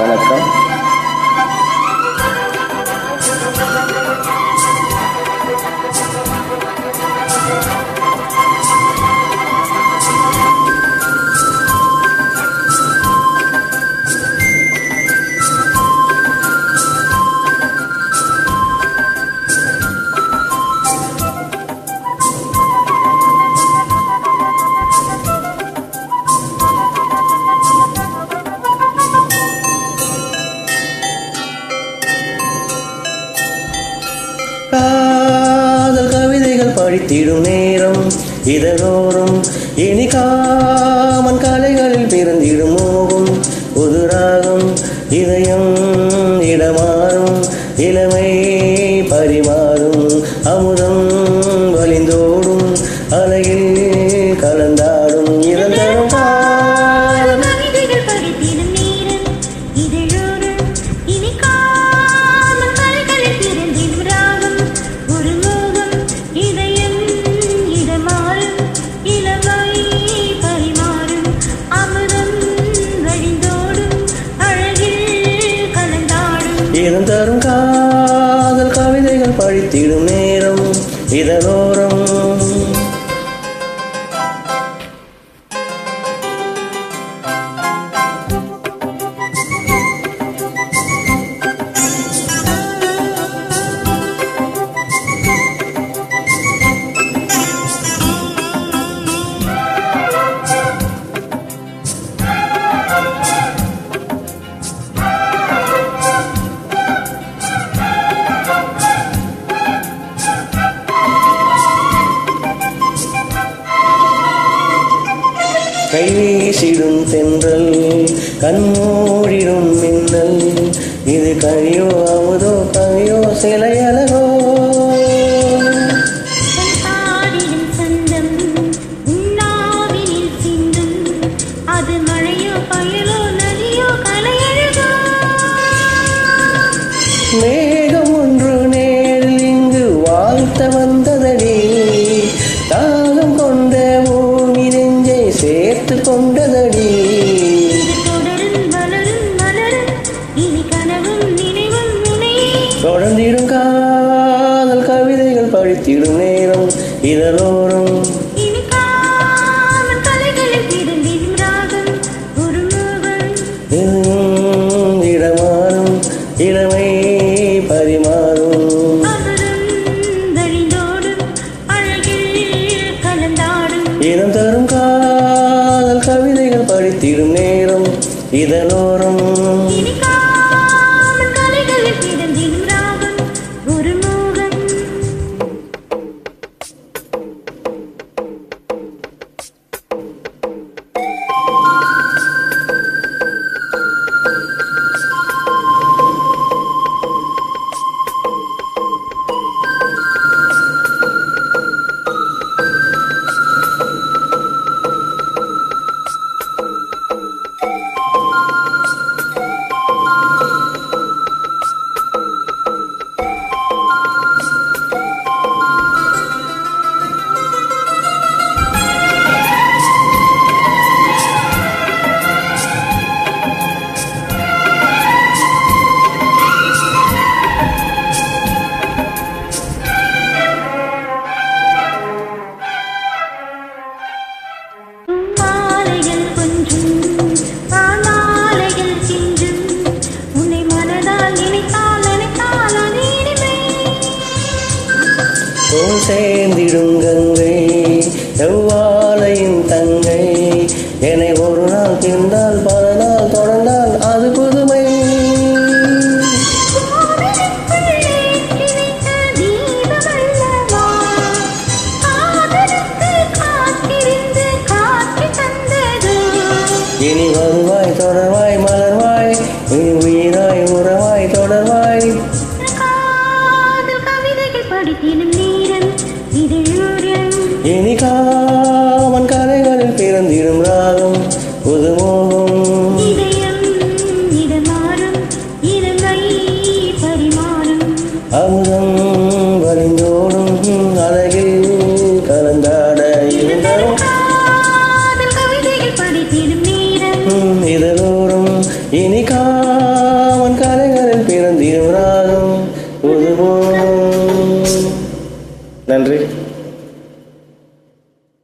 வணக்கம். காதல் கவிதைகள் படித்திடும் நேரம் இதழோறும் இனி காமன் கலைகளில் பிறந்திடும் மோகம் புதுராகம் இதயம் இடமாறும் இளமை பரிமாறும் அமுதம் வலிந்தோடும் அலையில் கலந்தாடும் இறந்தரும் தரும் காதல் கவிதைகள் படித்திடும் நேரம் இதழோரம் கைவீசிடும் தென்றல் கண்மூடிடும் மின்னல் இது கழியோ அமுதோ கவியோ சிலையழகோ மேகம் ஒன்று நேரில் இங்கு வாழ்த்த வந்ததடி தாகம் கொண்ட பூமி நெஞ்சை சேர்த்து கொண்டதடி தொடர்ந்திடும் காதல் கவிதைகள் படித்திடும் நேரம் இதழோரம் இடமாறும் இளமை பரிமாறும் இனம் தரும் காதல் கவிதைகள் படித்திடும் நேரம் இதழோரம் சேர்ந்திடும் கங்கை எவ்வாலையும் தங்கை என்னை ஒரு நாள் தின்றால் பல நாள் தொடர்ந்தால் அது புதுமை இனி வருவாய் தொடர்வாய் மலர்வாய் இனி உயிராய் உறவாய் தொடர்வாய் இனி காமன் கலைகளில் பிறந்திடும் ராகம் புதுமோகம் அமுதம் வலிந்தோடும் அழகில் கலந்தாட இதழோறும் இனி புதிய ராகம் புதுமோகம். நன்றி.